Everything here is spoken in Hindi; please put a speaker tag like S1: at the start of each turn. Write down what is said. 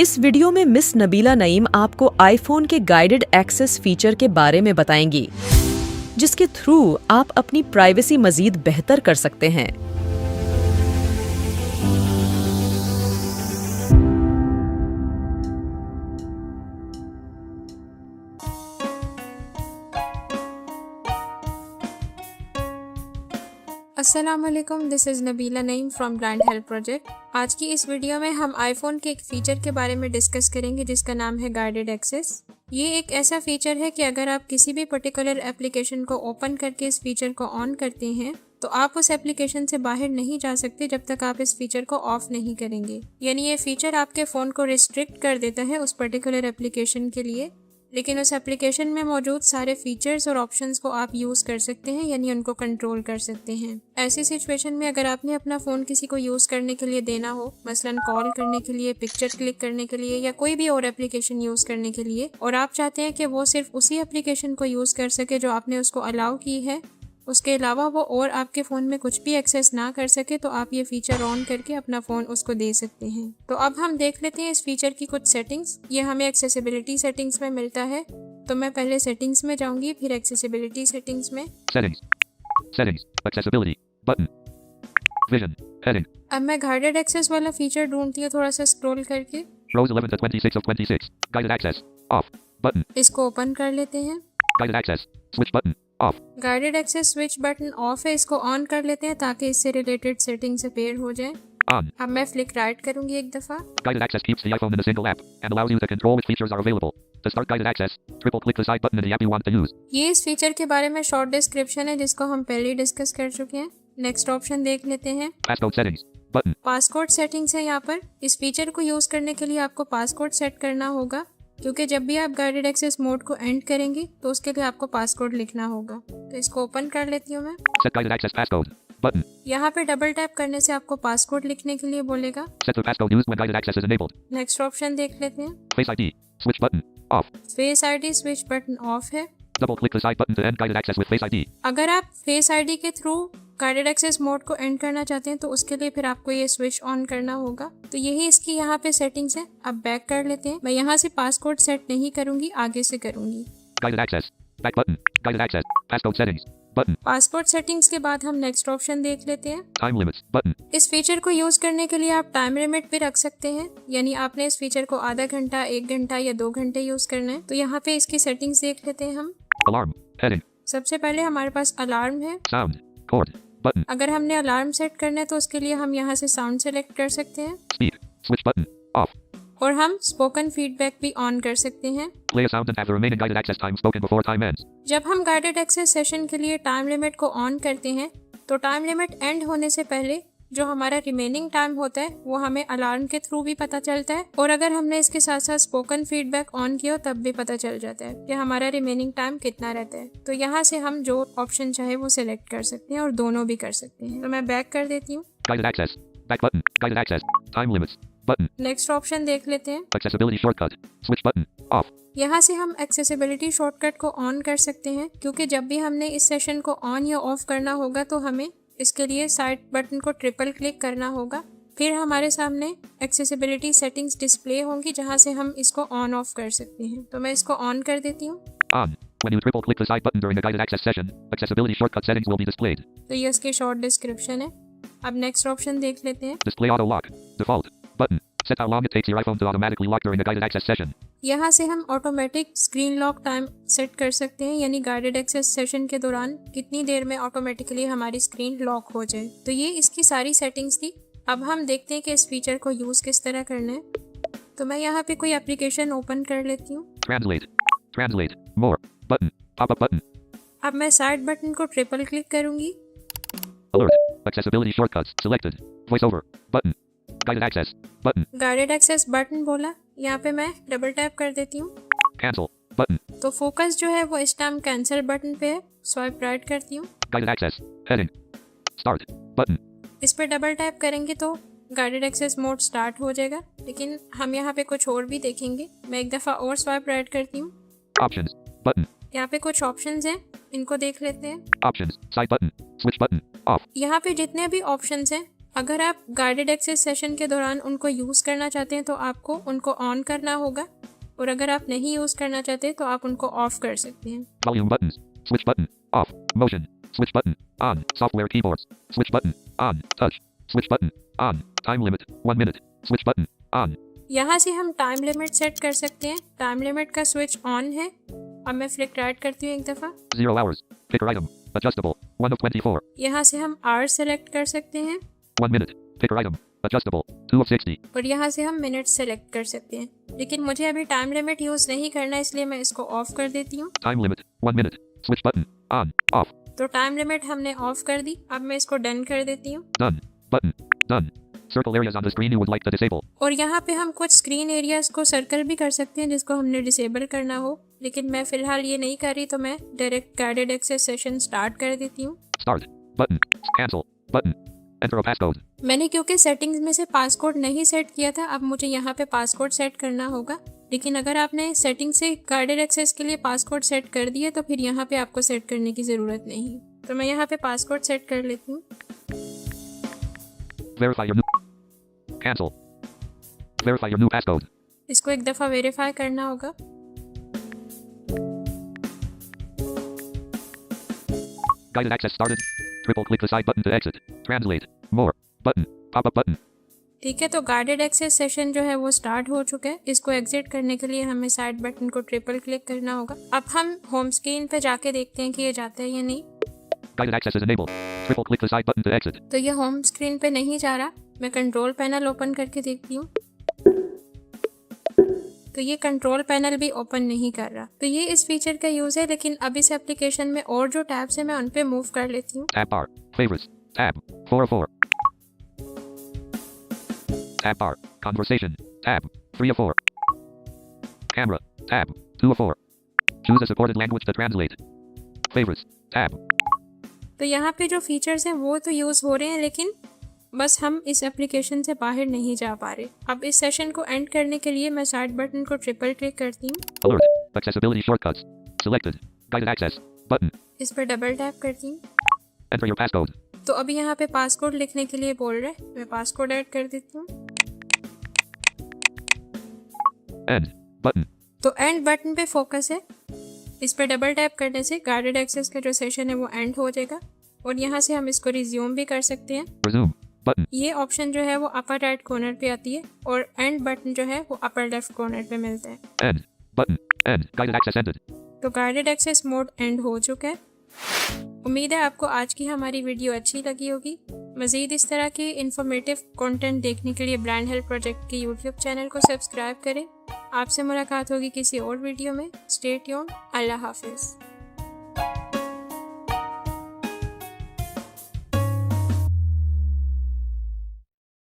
S1: इस वीडियो में मिस नबीला नईम आपको आईफोन के गाइडेड एक्सेस फीचर के बारे में बताएंगी, जिसके थ्रू आप अपनी प्राइवेसी मजीद बेहतर कर सकते हैं।
S2: अस्सलामुअलैकुम, this is Nabila Naeem from brand help project. आज की इस वीडियो में हम आईफोन के एक फ़ीचर के बारे में डिस्कस करेंगे जिसका नाम है गाइडेड एक्सेस। ये एक ऐसा फ़ीचर है कि अगर आप किसी भी पर्टिकुलर एप्लीकेशन को ओपन करके इस फीचर को ऑन करते हैं तो आप उस एप्लीकेशन से बाहर नहीं जा सकते जब तक आप इस फीचर को ऑफ नहीं करेंगे। यानी ये फीचर आपके फ़ोन को रिस्ट्रिक्ट कर देता है उस पर्टिकुलर एप्लीकेशन के लिए, लेकिन उस एप्लीकेशन में मौजूद सारे फीचर्स और ऑप्शंस को आप यूज़ कर सकते हैं, यानी उनको कंट्रोल कर सकते हैं। ऐसी सिचुएशन में अगर आपने अपना फ़ोन किसी को यूज़ करने के लिए देना हो, मसलन कॉल करने के लिए, पिक्चर क्लिक करने के लिए या कोई भी और एप्लीकेशन यूज़ करने के लिए, और आप चाहते हैं कि वो सिर्फ उसी एप्लीकेशन को यूज़ कर सके जो आपने उसको अलाउ की है, उसके अलावा वो और आपके फ़ोन में कुछ भी एक्सेस ना कर सके, तो आप ये फ़ीचर ऑन करके अपना फ़ोन उसको दे सकते हैं। तो अब हम देख लेते हैं इस फीचर की कुछ सेटिंग्स। ये हमें एक्सेसिबिलिटी सेटिंग्स में मिलता है, तो मैं पहले सेटिंग्स में जाऊंगी, फिर एक्सेसिबिलिटी सेटिंग्स में।
S3: Settings, accessibility, button, vision, heading.
S2: अब मैं गाइडेड एक्सेस वाला फीचर ढूंढती हूँ थोड़ा सा स्क्रॉल करके।
S3: Shows 11 to 26 of 26. Guided access, off, button.
S2: इसको ओपन कर लेते हैं।
S3: Guided access, switch button, off.
S2: Guided access switch button off है, इसको ऑन कर लेते हैं ताकि इससे रिलेटेड सेटिंग्स अपेयर हो जाए।
S3: On.
S2: अब मैं फ्लिक राइट करूंगी एक दफा।
S3: Guided access keeps the iPhone in a single app and allows you to control which features are available. To start guided access, triple click the side button in the app you want to use.
S2: ये इस फीचर के बारे में शॉर्ट डिस्क्रिप्शन है जिसको हम पहले ही डिस्कस कर चुके हैं। नेक्स्ट ऑप्शन देख लेते हैं।
S3: Passcode settings, button.
S2: Passcode settings है यहाँ पर। इस फीचर को यूज करने के लिए आपको पासकोड सेट करना होगा, क्योंकि जब भी आप गाइडेड एक्सेस मोड को एंड करेंगे तो उसके लिए आपको पासकोड लिखना होगा। तो इसको ओपन कर लेती हूँ मैं।
S3: Set guided access passcode, button.
S2: यहाँ पे डबल टैप करने से आपको पासकोड लिखने के लिए बोलेगा।
S3: Set the passcode used when guided access is enabled.
S2: Next option देख लेते हैं।
S3: Face ID, switch button, off.
S2: Face ID switch button off है।
S3: Double click the side button to end guided access with Face ID.
S2: अगर आप फेस आईडी के थ्रू गाइडेड एक्सेस मोड को एंड करना चाहते हैं तो उसके लिए फिर आपको ये स्विच ऑन करना होगा। तो यही इसकी यहाँ पे सेटिंग्स है। अब बैक कर लेते हैं। मैं यहाँ से पासकोड सेट नहीं करूंगी, आगे से करूंगी।
S3: Guided access, back button, guided access, passcode settings, button.
S2: Passport settings के बाद हम नेक्स्ट ऑप्शन देख लेते हैं।
S3: Time limits, button.
S2: इस फीचर को यूज करने के लिए आप टाइम लिमिट भी रख सकते हैं, यानी आपने इस फीचर को आधा घंटा, 1 घंटा या 2 घंटे यूज करना है। तो यहाँ पे इसकी सेटिंग्स देख लेते हैं हम।
S3: Alarm, heading,
S2: सबसे पहले हमारे पास अलार्म है।
S3: sound, chord, button.
S2: अगर हमने अलार्म सेट करना है तो उसके लिए हम यहाँ से साउंड सेलेक्ट कर सकते हैं,
S3: Speed, switch button, off.
S2: और हम स्पोकन फीडबैक भी ऑन कर सकते हैं।
S3: Play a sound and have the remaining guided access time spoken before time ends.
S2: जब हम गाइडेड एक्सेस सेशन के लिए टाइम लिमिट को ऑन करते हैं तो टाइम लिमिट एंड होने से पहले जो हमारा रिमेनिंग टाइम होता है वो हमें अलार्म के थ्रू भी पता चलता है, और अगर हमने इसके साथ साथ स्पोकन फीडबैक ऑन किया तब भी पता चल जाता है कि हमारा रिमेनिंग टाइम कितना रहता है। तो यहाँ से हम जो ऑप्शन चाहे वो सिलेक्ट कर सकते हैं और दोनों भी कर सकते हैं। तो मैं बैक कर देती हूँ।
S3: Guided access, back button, guided access, time limits, button.
S2: Next option देख लेते हैं।
S3: Accessibility shortcut, switch button, off.
S2: यहाँ से हम एक्सेसिबिलिटी शॉर्टकट को ऑन कर सकते हैं, क्योंकि जब भी हमने इस सेशन को ऑन या ऑफ करना होगा तो हमें इसके लिए साइड बटन को ट्रिपल क्लिक करना होगा। फिर हमारे सामने एक्सेसिबिलिटी सेटिंग्स डिस्प्ले होंगी जहाँ से हम इसको ऑन ऑफ कर सकते हैं। तो मैं इसको ऑन कर देती हूँ।
S3: On. When you triple click the side button during a guided access session, accessibility shortcut settings will be displayed.
S2: तो ये इसकी शॉर्ट डिस्क्रिप्शन है। अब नेक्स्ट ऑप्शन देख लेते हैं।
S3: Display auto lock, default, button. Set how long it takes your iPhone to automatically lock during a guided access session.
S2: यहाँ से हम automatic screen lock time set कर सकते हैं, यानी गाइडेड एक्सेस सेशन के दौरान कितनी देर में ऑटोमेटिकली हमारी स्क्रीन लॉक हो जाए। तो ये इसकी सारी सेटिंग्स थी। अब हम देखते हैं कि इस फीचर को यूज़ किस तरह करना है। तो मैं यहाँ पे कोई एप्लीकेशन ओपन कर लेती हूँ।
S3: Translate, more, button, pop-up button.
S2: अब मैं साइड बटन को ट्रिपल क्लिक करूंगी।
S3: Alert, accessibility shortcuts, selected, voiceover, button, guided access, button,
S2: guided access button बोला, यहाँ पे मैं डबल टैप कर देती हूँ।
S3: cancel, button,
S2: तो फोकस जो है वो इस टाइम कैंसिल बटन पे है। स्वाइप राइट करती हूँ।
S3: guided access, heading, start, button,
S2: इस पे डबल टैप करेंगे तो गाइडेड एक्सेस मोड स्टार्ट हो जाएगा, लेकिन हम यहाँ पे कुछ और भी देखेंगे। मैं एक दफ़ा और स्वाइप राइट करती हूँ।
S3: options, button,
S2: यहाँ पे कुछ ऑप्शंस हैं, इनको देख लेते हैं।
S3: options, side button, switch button, off,
S2: यहाँ पे जितने भी ऑप्शंस हैं अगर आप गाइडेड एक्सेस सेशन के दौरान उनको यूज़ करना चाहते हैं तो आपको उनको ऑन करना होगा, और अगर आप नहीं यूज़ करना चाहते तो आप उनको ऑफ कर सकते हैं।
S3: Volume buttons. Switch button. Off. Motion. Switch button. On. Software keyboards. Switch button. On. Touch. Switch button. On. Time limit. 1 minute. Switch button. On.
S2: यहाँ से हम टाइम लिमिट सेट कर सकते हैं। टाइम लिमिट का स्विच ऑन है। अब मैं फ्लिक राइट करती हूँ एक दफ़ा।
S3: 0 hours. Picker item. Adjustable. 1 of 24.
S2: यहाँ से हम आवर सेलेक्ट कर सकते हैं
S3: 1 minute. Picker item. Adjustable. 2 of 60.
S2: और यहाँ से हम मिनट सेलेक्ट कर सकते हैं, लेकिन मुझे अभी टाइम लिमिट यूज़ नहीं करना, इसलिए मैं इसको ऑफ कर देती हूँ।
S3: Time limit. 1 minute. Switch button. On. Off.
S2: तो टाइम लिमिट हमने ऑफ कर दी। अब मैं इसको डन कर देती हूँ।
S3: Done. Button. Done. Circle areas on the screen you would like to disable.
S2: और यहाँ पे हम कुछ स्क्रीन एरियाज को सर्कल भी कर सकते हैं जिसको हमने डिसेबल करना हो, लेकिन मैं फ़िलहाल ये नहीं कर रही, तो मैं direct guided access session start कर देती हूँ।
S3: Start. Button. Cancel. Button. Enter a passcode.
S2: मैंने क्योंकि सेटिंग्स में से पासकोड नहीं सेट किया था, अब मुझे यहाँ पे पासकोड सेट करना होगा। लेकिन अगर आपने सेटिंग से गाइडेड एक्सेस के लिए पासकोड सेट कर दिया तो फिर यहाँ पे आपको सेट करने की ज़रूरत नहीं। तो मैं यहाँ पे पासकोड सेट कर लेती हूँ।
S3: Verify your new. Cancel. Verify your new passcode.
S2: इसको एक दफ़ा वेरीफाई करना होगा।
S3: Guided access started. Triple click the side button to exit. Translate. More. Button. Pop-up button.
S2: ठीक है, तो गाइडेड एक्सेस सेशन जो है वो स्टार्ट हो चुका है। इसको एग्जिट करने के लिए हमें साइड बटन को ट्रिपल क्लिक करना होगा। अब हम होम स्क्रीन पे जाके देखते हैं कि ये जाता है या नहीं।
S3: Guided access is enabled. Triple click the side button to exit.
S2: तो ये होम स्क्रीन पे नहीं जा रहा। मैं कंट्रोल पैनल ओपन करके देखती हूँ, तो ये कंट्रोल पैनल भी ओपन नहीं कर रहा। तो ये इस फीचर का यूज़ है, लेकिन अब इस एप्लीकेशन में और जो टैब्स है मैं उन पे मूव कर लेती हूँ।
S3: Tab bar. Favorites. Tab. 404. Tab bar. Conversation. Tab. 3 of 4. Camera. Tab. 2 of 4. Choose a supported language to translate. Favorites. Tab.
S2: तो यहाँ पे जो फीचर्स हैं वो तो यूज़ हो रहे हैं, लेकिन बस हम इस एप्लीकेशन से बाहर नहीं जा पा रहे। अब इस सेशन को एंड करने के लिए मैं साइड बटन को ट्रिपल क्लिक करती हूँ।
S3: Alert. Accessibility shortcuts. Selected. Guided access. Button.
S2: इस पर डबल टैप करती हूँ।
S3: Enter your passcode.
S2: तो अभी यहाँ पे पासकोड लिखने के लिए बोल रहा है, मैं पासकोड ऐड कर देती हूँ।
S3: End. Button.
S2: तो एंड बटन पे फोकस है। इस पर डबल टैप करने से गाइडेड एक्सेस का जो सेशन है वो एंड हो जाएगा, और यहाँ से हम इसको रिज्यूम भी कर सकते हैं।
S3: Resume. Button.
S2: ये ऑप्शन जो है वो अपर राइट कॉर्नर पे आती है, और एंड बटन जो है वो अपर लेफ्ट कॉर्नर पे मिलता है।
S3: End. Button. End. Guided access ended.
S2: तो गाइडेड एक्सेस मोड एंड हो चुका है। उम्मीद है आपको आज की हमारी वीडियो अच्छी लगी होगी। मज़ीद इस तरह के इंफॉर्मेटिव कंटेंट देखने के लिए ब्रांड हेल्प प्रोजेक्ट के यूट्यूब चैनल को सब्सक्राइब करें। आपसे मुलाकात होगी किसी और वीडियो में। Stay tuned. अल्लाह हाफिज़।